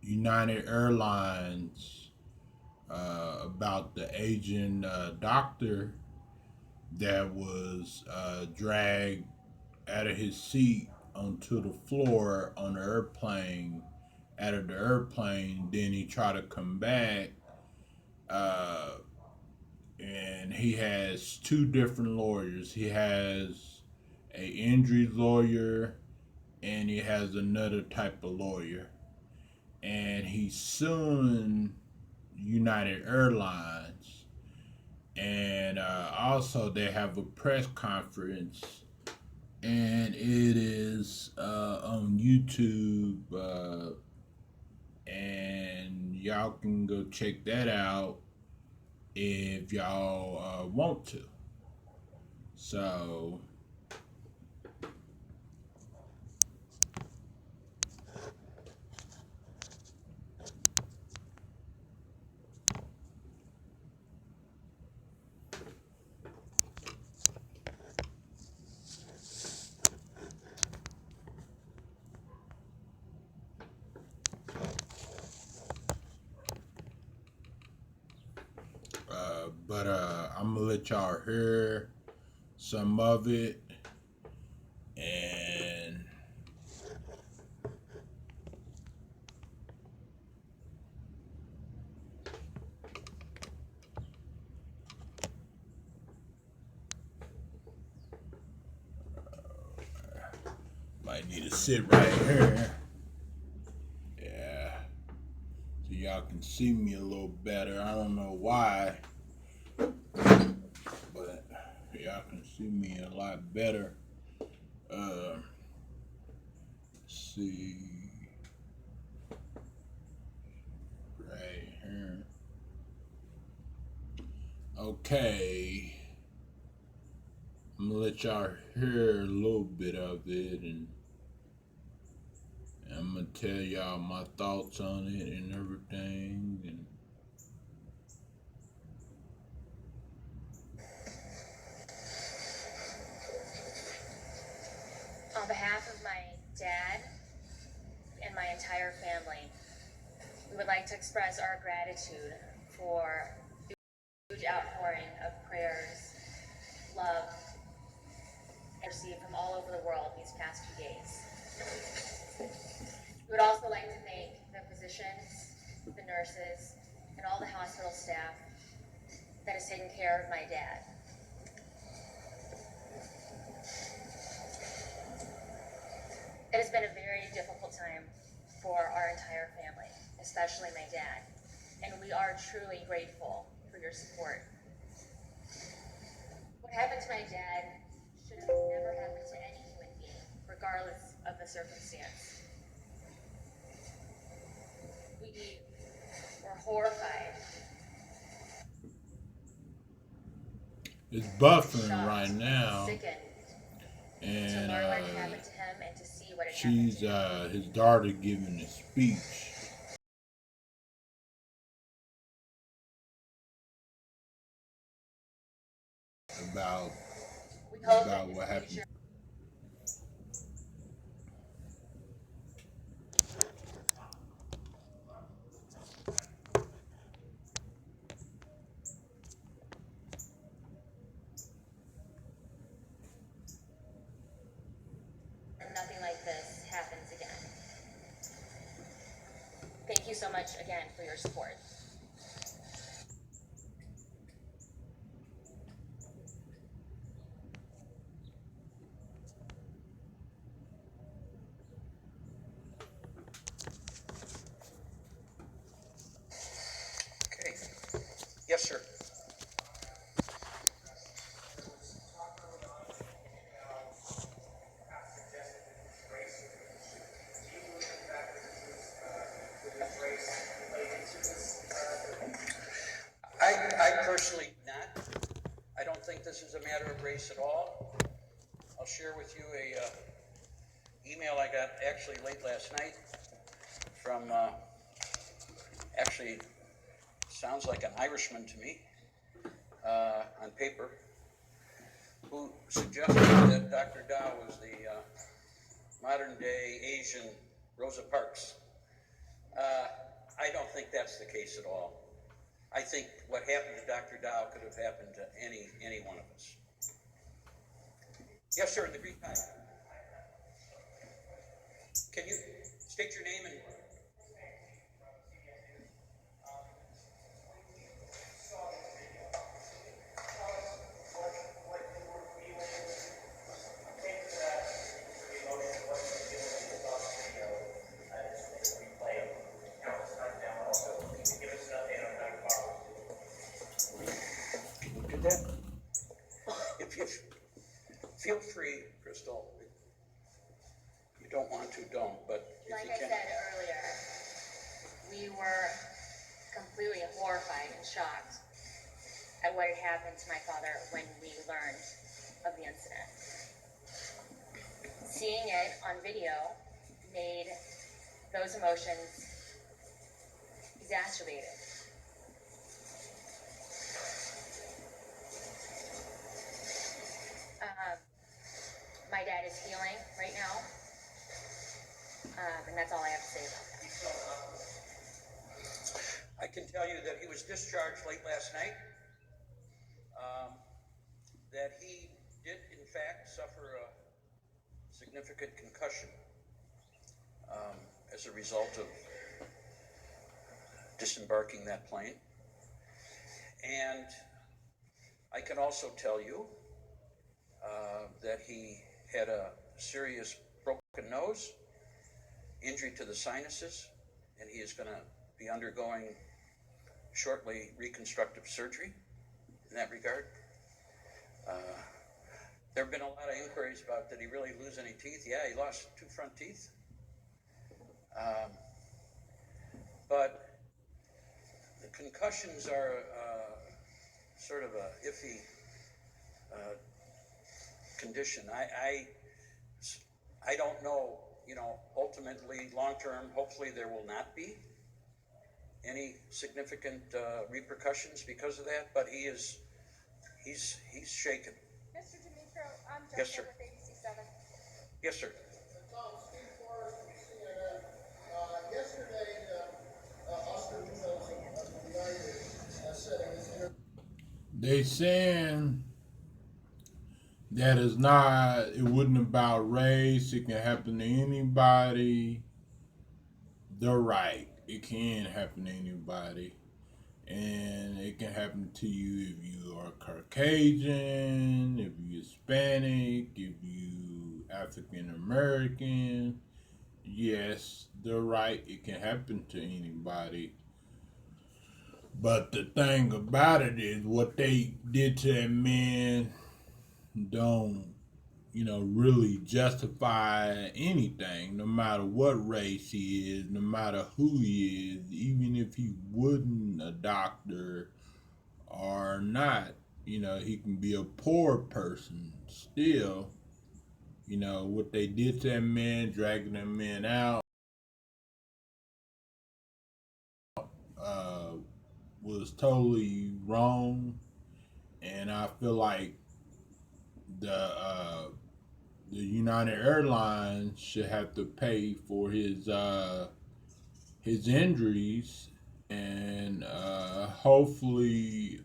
United Airlines about the Asian doctor that was dragged out of his seat onto the floor on the airplane, out of the airplane. Then he tried to come back, uh, and he has two different lawyers. He has a injury lawyer, and he has another type of lawyer, and he's suing United Airlines. And also, they have a press conference, and it is on YouTube, and y'all can go check that out if y'all want to. So, but I'm gonna let y'all hear some of it, and might need to sit right here. Yeah, so y'all can see me a little better. I don't know why, but y'all can see me a lot better. Let's see right here. Okay, I'm gonna let y'all hear a little bit of it, and I'm gonna tell y'all my thoughts on it and everything. And on behalf of my dad and my entire family, we would like to express our gratitude for the huge outpouring of prayers, love, and received from all over the world these past few days. We would also like to thank the physicians, the nurses, and all the hospital staff that has taken care of my dad. It has been a very difficult time for our entire family, especially my dad, and we are truly grateful for your support. What happened to my dad should have never happened to any human being, regardless of the circumstance. We were horrified. it's buffering Shocked, right now, sickened, to and learn what had happened to him and to see what had she's happened to him. his daughter giving a speech about We hope about that what this happened. picture and nothing like this happens again. Thank you so much again for your support. Okay. Yes, sir. I personally not. I don't think this is a matter of race at all. I'll share with you a email I got actually late last night from actually sounds like an Irishman to me on paper, who suggested that Dr. Dow was the modern day Asian Rosa Parks. I don't think that's the case at all. I think what happened to Dr. Dow could have happened to any one of us. Yes, sir, in the green tie. Can you state your name and... If you feel free, Crystal. If you don't want to, don't. But if Like you I can. said earlier, we were completely horrified and shocked at what had happened to my father when we learned of the incident. Seeing it on video made those emotions exacerbated. My dad is healing right now, and that's all I have to say about that. I can tell you that he was discharged late last night, that he did in fact suffer a significant concussion as a result of disembarking that plane. And I can also tell you that he had a serious broken nose, injury to the sinuses, and he is going to be undergoing shortly reconstructive surgery in that regard. There have been a lot of inquiries about did he really lose any teeth? Yeah, he lost 2 front teeth. But the concussions are sort of a iffy condition. I don't know, ultimately, long-term, hopefully there will not be any significant repercussions because of that, but he's shaken. Mr. Dimitro, I'm Yes, Jessica sir. with ABC7. Yes, sir. Tom, Steve Forrest from CNN. Yesterday, Oscar Munoz of United said in his interview. They saying that it wasn't about race. It can happen to anybody. They're right. It can happen to anybody. And it can happen to you if you are Caucasian, if you're Hispanic, if you African American. Yes, they're right. It can happen to anybody. But the thing about it is what they did to that man don't, really justify anything, no matter what race he is, no matter who he is, even if he wasn't a doctor or not, he can be a poor person still. What they did to that man, dragging that man out, was totally wrong. And I feel like the United Airlines should have to pay for his injuries, and hopefully,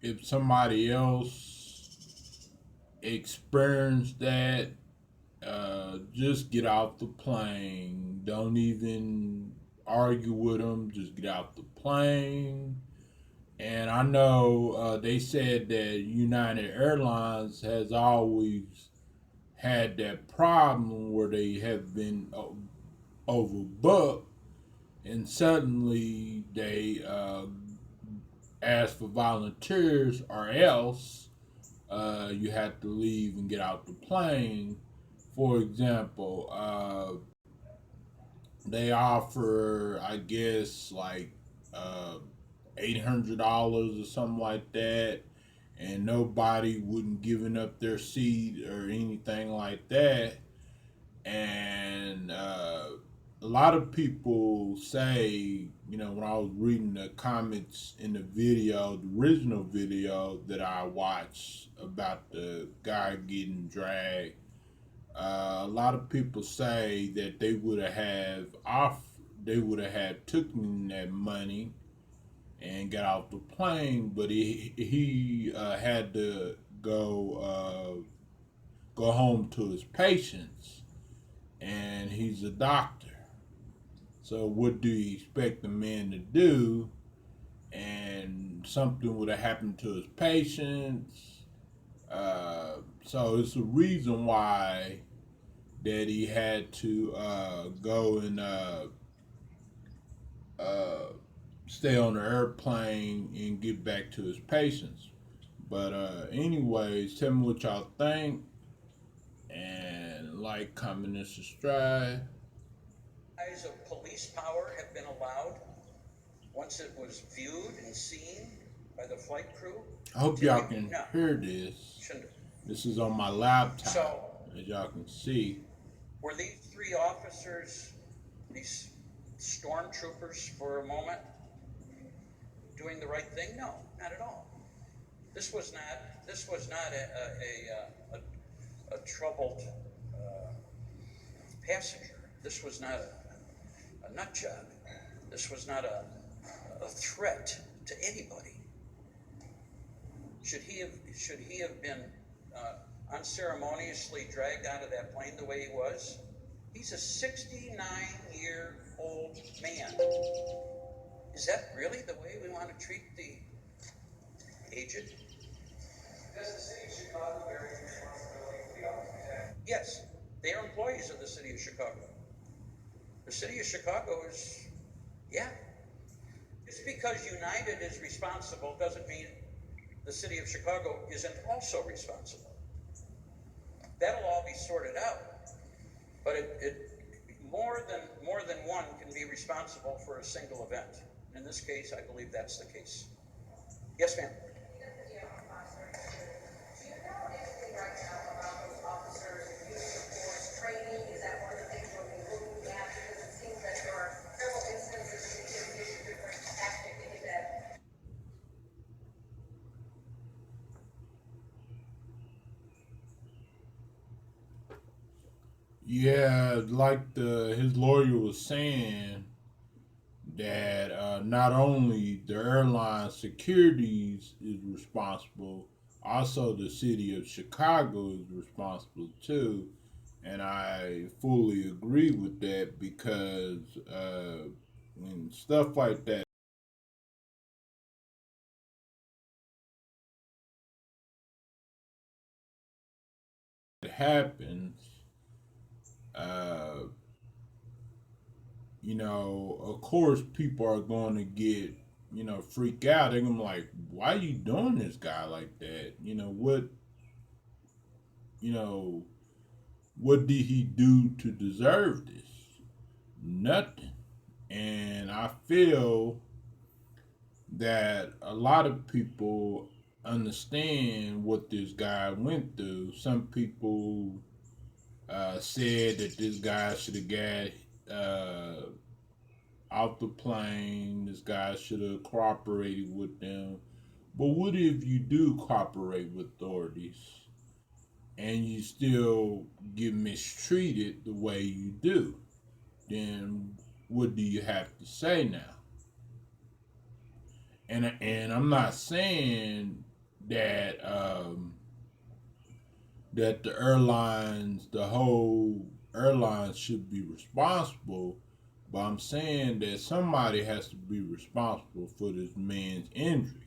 if somebody else experienced that, just get off the plane. Don't even argue with them. Just get off the plane. And I know they said that United Airlines has always had that problem where they have been overbooked, and suddenly they ask for volunteers, or else you have to leave and get out the plane. For example, they offer, I guess, like $800 or something like that, and nobody wouldn't giving up their seat or anything like that. And a lot of people say, when I was reading the comments in the video, the original video that I watched about the guy getting dragged, a lot of people say that they would have they would have had taken that money and got off the plane, but he had to go home to his patients, and he's a doctor. So what do you expect the man to do? And something would have happened to his patients. So it's a reason why that he had to go and uh, stay on the airplane and get back to his patients. But anyways, tell me what y'all think, and like, comment, and subscribe. Eyes of police power have been allowed once it was viewed and seen by the flight crew. I hope y'all can No, hear this. shouldn't. This is on my laptop, So, as y'all can see. were these three officers, these stormtroopers, for a moment, doing the right thing? No, not at all. This was not a troubled passenger. This was not a nut job. This was not a threat to anybody. Should he have been unceremoniously dragged out of that plane the way he was? He's a 69-year-old man. Is that really the way we want to treat the aged? Does the city of Chicago bear responsibility for the officers? Yes, they are employees of the city of Chicago. The city of Chicago is, yeah. Just because United is responsible doesn't mean the city of Chicago isn't also responsible. That'll all be sorted out. But more than one can be responsible for a single event. In this case, I believe that's the case. Yes, ma'am. Do you know anything right now about those officers and use of force training? Is that one of the things we'll be looking at? Because it seems that there are several instances in which they use different tactics that. Yeah, like his lawyer was saying, that not only the airline securities is responsible, also the city of Chicago is responsible too. And I fully agree with that, because when stuff like that happens, uh, of course, people are going to get, freak out. They're going to be like, why are you doing this guy like that? You know, what did he do to deserve this? Nothing. And I feel that a lot of people understand what this guy went through. Some people said that this guy should have got off the plane. This guy should have cooperated with them. But what if you do cooperate with authorities and you still get mistreated the way you do? Then what do you have to say now? And I'm not saying that that the whole airlines should be responsible, but I'm saying that somebody has to be responsible for this man's injury,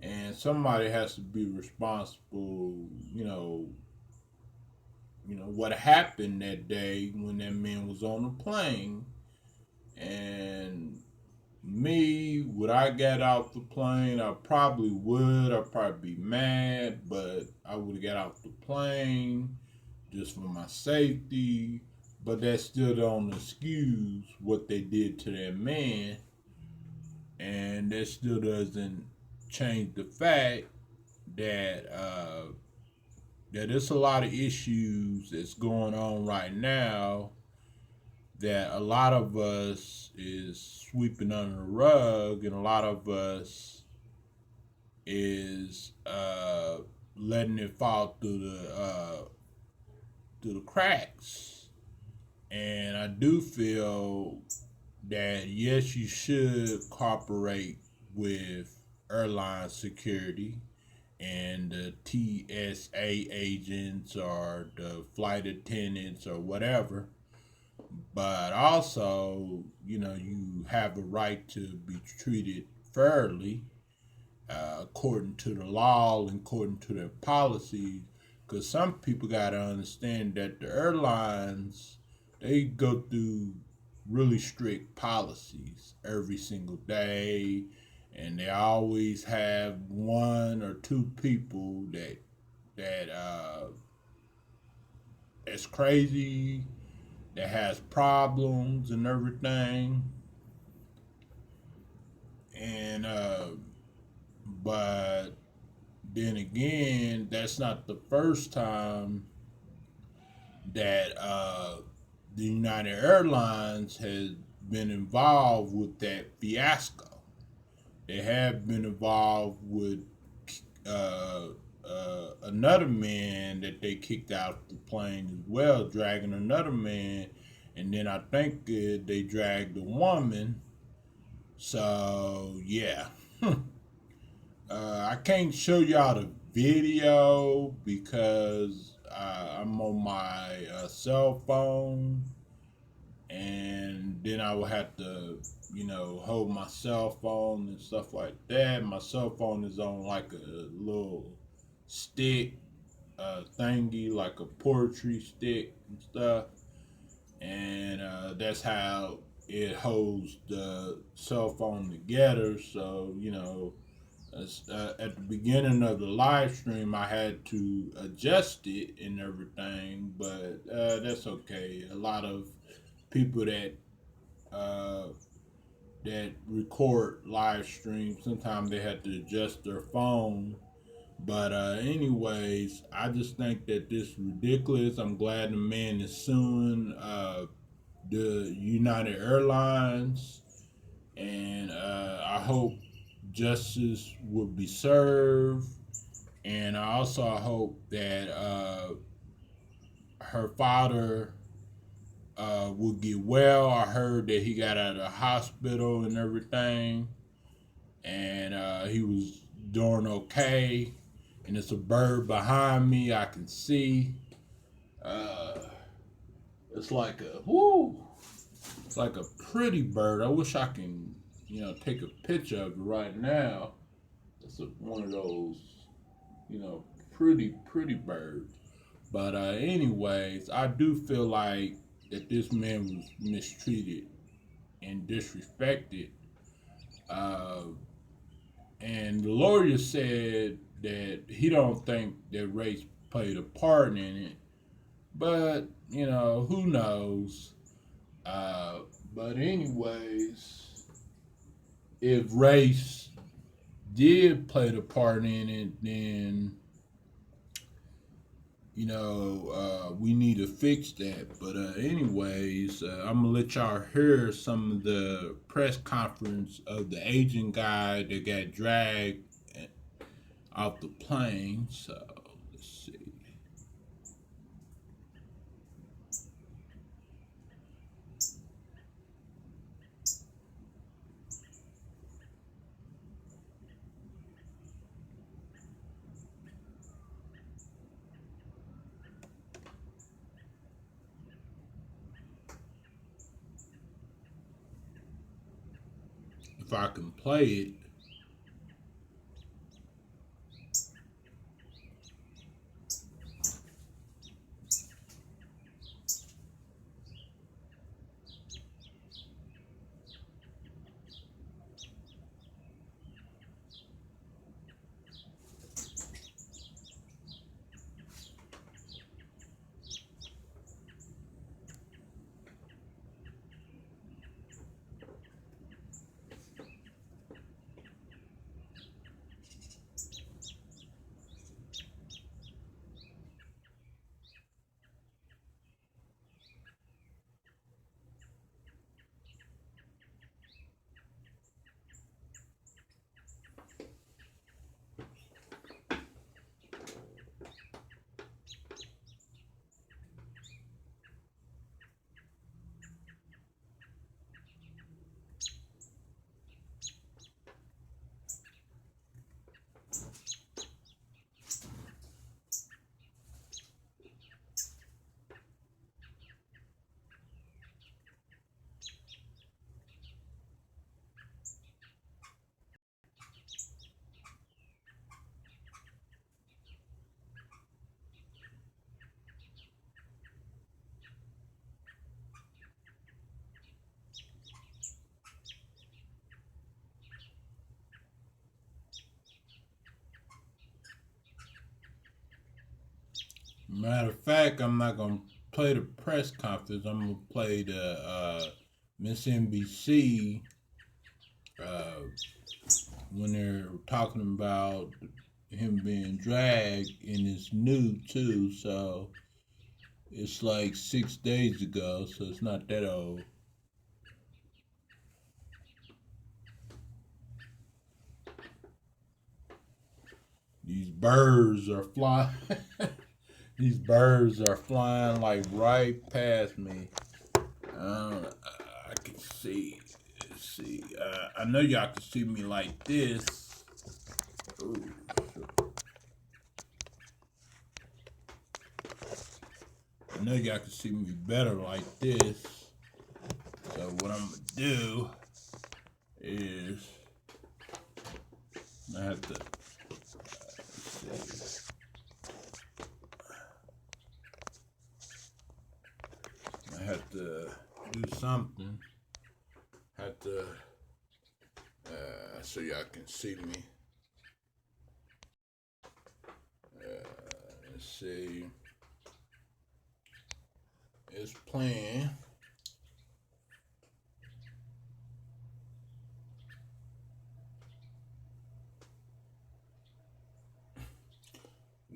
and somebody has to be responsible. What happened that day when that man was on the plane. And me, would I get off the plane? I probably would. I'd probably be mad, but I would have got off the plane just for my safety. But that still don't excuse what they did to that man. And that still doesn't change the fact that that there's a lot of issues that's going on right now that a lot of us is sweeping under the rug, and a lot of us is letting it fall through the cracks. And I do feel that yes, you should cooperate with airline security and the TSA agents or the flight attendants or whatever, but also, you have a right to be treated fairly according to the law and according to their policies. Because some people got to understand that the airlines, they go through really strict policies every single day, and they always have one or two people that's crazy, that has problems and everything. And but then again, that's not the first time that the United Airlines has been involved with that fiasco. They have been involved with another man that they kicked out the plane as well, dragging another man, and then I think they dragged a woman. So yeah, I can't show y'all the video because I'm on my cell phone, and then I will have to, hold my cell phone and stuff like that. My cell phone is on like a little stick thingy, like a poetry stick and stuff, and that's how it holds the cell phone together. So at the beginning of the live stream, I had to adjust it and everything, but that's okay. A lot of people uh, that record live streams, sometimes they have to adjust their phone. But anyways, I just think that this is ridiculous. I'm glad the man is suing the United Airlines, and I hope justice will be served. And I also hope that her father will get well. I heard that he got out of the hospital and everything, and he was doing okay. And it's a bird behind me I can see. Uh, it's like a whoo. It's like a pretty bird. I wish I can, take a picture of it right now. It's one of those, pretty birds. But anyways, I do feel like that this man was mistreated and disrespected. Uh, and the lawyer said that he don't think that race played a part in it. But, who knows? Uh, but anyways, if race did play the part in it, then we need to fix that. But anyways, I'm gonna let y'all hear some of the press conference of the Asian guy that got dragged off the plane. So let's see. If I can play it. Matter of fact, I'm not gonna play the press conference. I'm gonna play the Miss NBC when they're talking about him being dragged, and it's new too. So it's like 6 days ago, so it's not that old. These birds are flying. These birds are flying like right past me. I can see. Let's see. I know y'all can see me like this. Ooh. I know y'all can see me better like this. So what I'm gonna do is I have to. I have to do something. Have to so y'all can see me. Let's see. It's playing.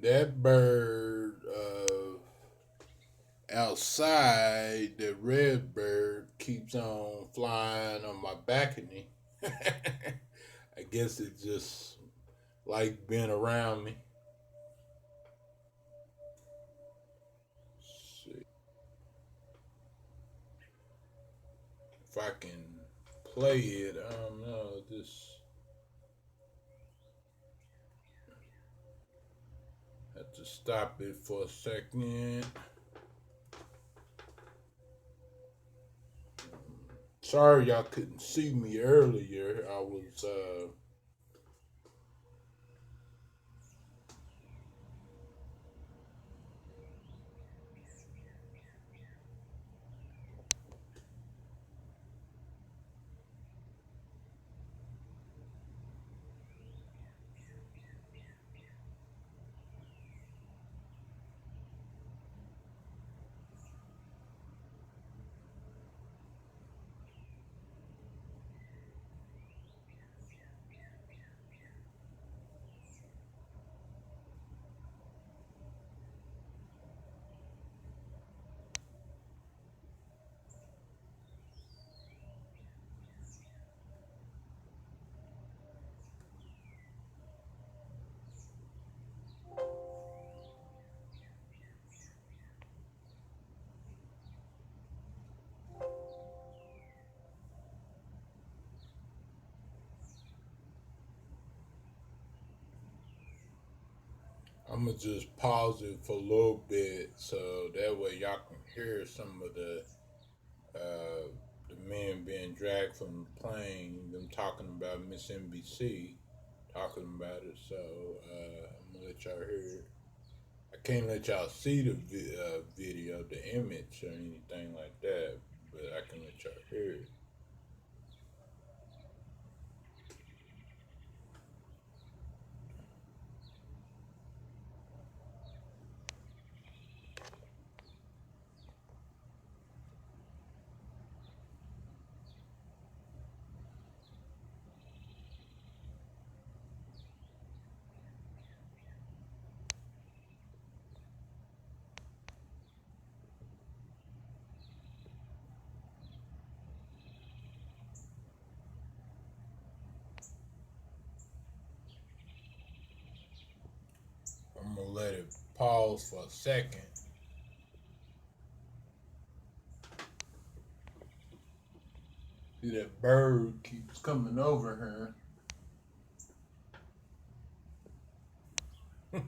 That bird outside, the red bird keeps on flying on my balcony. I guess it just like being around me. Let's see if I can play it. I don't know. This have to stop it for a second. Sorry y'all couldn't see me earlier. I was I'm gonna just pause it for a little bit so that way y'all can hear some of the men being dragged from the plane, them talking about Miss NBC, talking about it. So I'm gonna let y'all hear it. I can't let y'all see the video, the image, or anything like that, but I can let y'all hear it. I'm gonna let it pause for a second. See that bird keeps coming over here.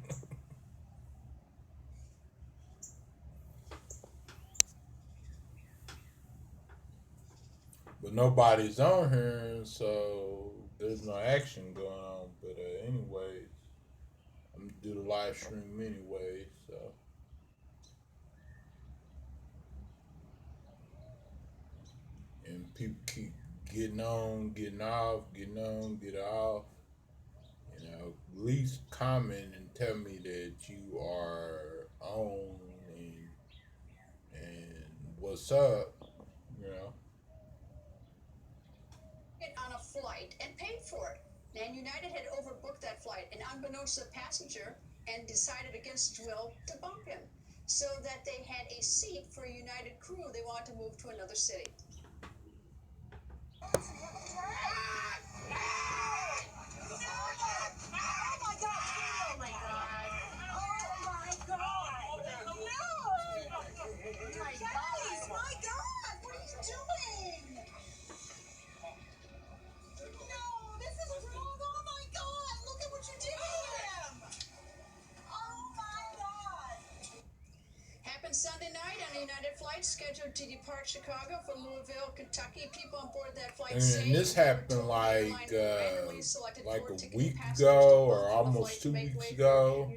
But nobody's on here, so there's no action going on. But anyways, I'm gonna do the live stream anyway. So and people keep getting on, getting off, getting on, get off. You know, at least comment and tell me that you are on and what's up, you know. On a flight and paid for it. And United had overbooked that flight, and unbeknownst to the passenger, and decided against his will to bump him, so that they had a seat for a United crew. They wanted to move to another city. Sunday night on a United flight scheduled to depart Chicago for Louisville, Kentucky. People on board that flight And this happened like a week ago or almost 2 weeks ago.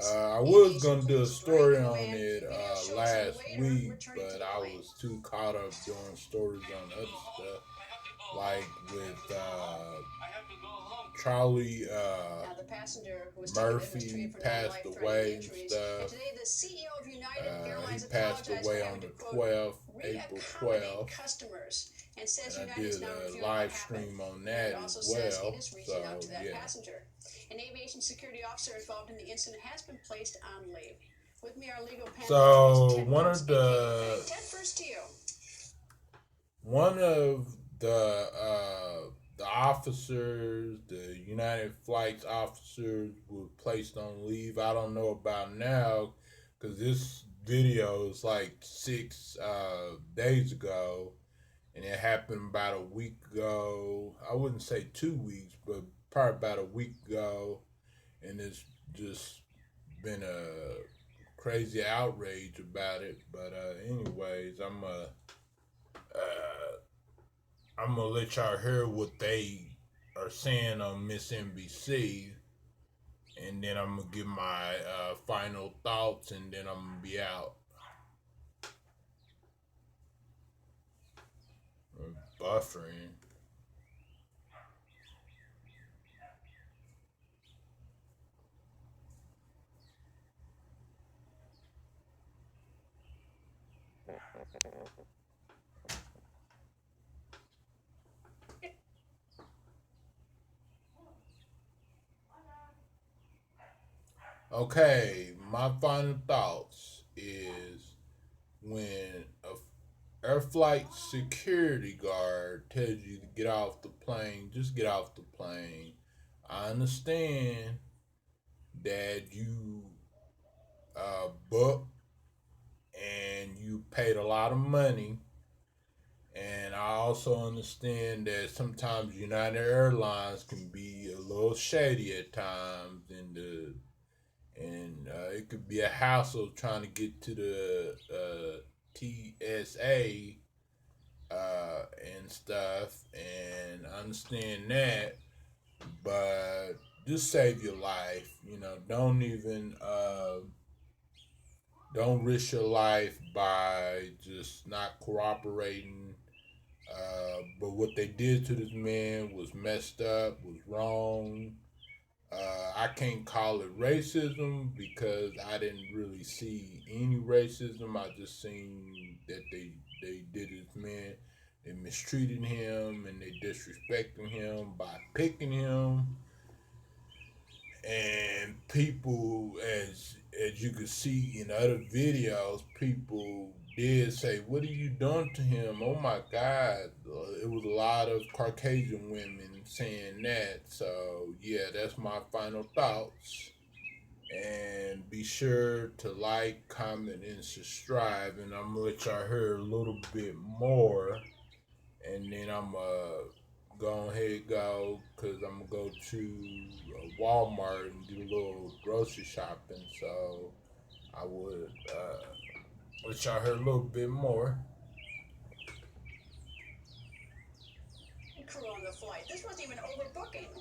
I was gonna do a story on it last week, but I was too caught up doing stories on other stuff, like with Charlie Murphy passed away and stuff. He passed away on the 12th, April 12th. And I did a live stream on that as well. So, yeah. An aviation security officer involved in the incident has been placed on leave. With me, our legal panel. So, one of the officers, the United Flights officers, were placed on leave. I don't know about now, because this video is like 6 days ago, and it happened about a week ago. I wouldn't say 2 weeks, but probably about a week ago, and it's just been a crazy outrage about it. But anyways, I'm gonna let y'all hear what they are saying on Miss NBC, and then I'm gonna give my final thoughts, and then I'm gonna be out. I'm buffering. Okay, my final thoughts is when a air flight security guard tells you to get off the plane, just get off the plane. I understand that you booked and you paid a lot of money, and I also understand that sometimes United Airlines can be a little shady at times, and it could be a hassle trying to get to the TSA and stuff, and I understand that, but just save your life. You know, don't risk your life by just not cooperating. But what they did to this man was messed up, was wrong. I can't call it racism because I didn't really see any racism. I just seen that they did this man. They mistreated him and they disrespecting him by picking him. And people, as you could see in other videos, people did say, "What are you doing to him?" Oh my God. It was a lot of Caucasian women saying that. So yeah, that's my final thoughts. And be sure to like, comment, and subscribe. And I'm gonna let y'all hear a little bit more. And then I'm go ahead go, because I'm gonna go to Walmart and do a little grocery shopping. So I would let y'all hear a little bit more. Crew on the flight. This wasn't even overbooking.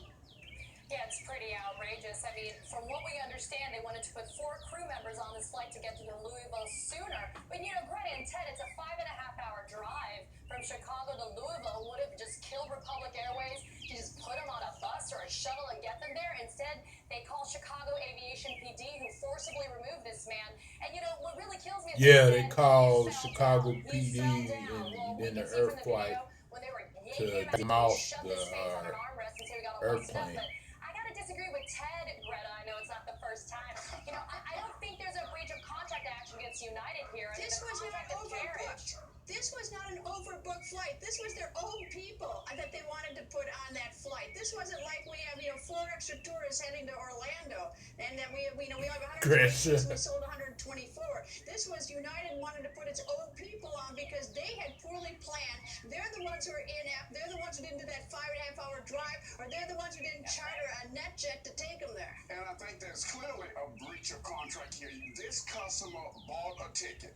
Yeah, it's pretty outrageous. I mean, from what we understand, they wanted to put 4 crew members on this flight to get to the Louisville sooner. But, you know, granted, and Ted, it's a 5.5-hour drive from Chicago to Louisville. Would have just killed Republic Airways to just put them on a bus or a shuttle and get them there. Instead, they called Chicago Aviation PD, who forced forcibly remove this man. And you know what really kills me is Yeah, that they he called fell Chicago down. He fell PD down. Well, and we then the can see from Earth the flight video when they were to yanking him get as him he off shoved the his face on an armrest until he got all busted up. airplane. But I gotta disagree with Ted, Greta. I know it's not the first time. You know, I don't think there's a breach of contract action against United here. I mean, This the was not contract is carriage. overbooked. This was not an overbooked flight. This was their own people that they wanted to put on that flight. This wasn't like we have, 4 extra tourists heading to Orlando, and that we have 126 and we sold 124. This was United wanted to put its own people on because they had poorly planned. They're the ones who are inept. They're the ones who didn't do that 5.5-hour drive, or they're the ones who didn't charter a NetJet to take them there. And I think there's clearly a breach of contract here. This customer bought a ticket.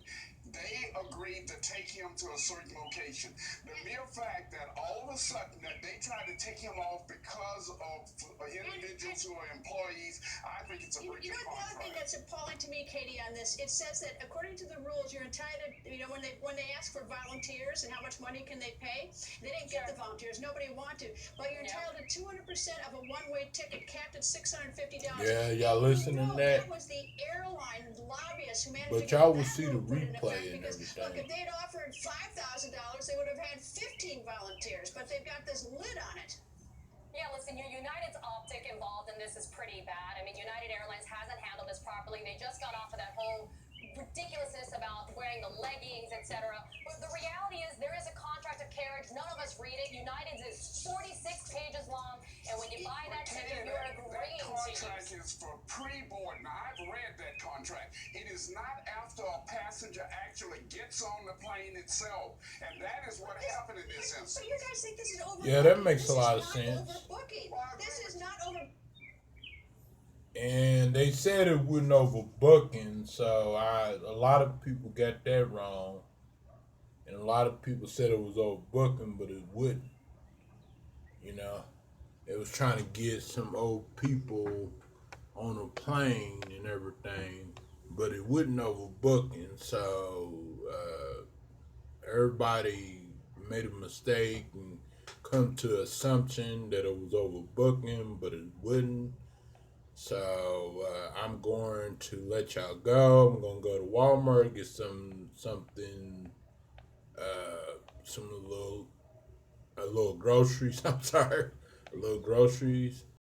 They agreed to take him to a certain location. The mere fact that all of a sudden that they tried to take him off because of individuals who are employees, I think it's a breach of The other thing contract. that's appalling to me, Katie, on this, it says that according to the rules, you're entitled, when they ask for volunteers and how much money can they pay, they didn't get the volunteers. Nobody wanted to. But you're entitled to 200% of a one-way ticket capped at $650. Yeah, y'all listening to that? That was the airline lobbyists who managed But to get y'all will that see the rule put in replay effect and because, everything. look, if they'd offered $5,000, they would have had 15 volunteers. But they've got this lid on it. Yeah, listen, United's optic involved in this is pretty bad. I mean, United Airlines hasn't handled this properly. They just got off of that whole ridiculousness about wearing the leggings, etc. But the reality is there is a contract of carriage. None of us read it. United's is 46 pages long, and when you buy that ticket, you're agreeing That contract is for pre-board. Now, I've read that contract. It is not after a passenger actually gets on the plane itself. And that is what happened in this instance. So you guys think this is overbooking? Yeah, that makes This a lot is of not sense. Overbooking. This is not over. And they said it wasn't overbooking, so a lot of people got that wrong. And a lot of people said it was overbooking, but it wouldn't. It was trying to get some old people on a plane and everything, but it wasn't overbooking. So everybody made a mistake and come to assumption that it was overbooking, but it wouldn't. So I'm going to let y'all go. I'm gonna go to Walmart, get some little groceries. I'm sorry, a little groceries.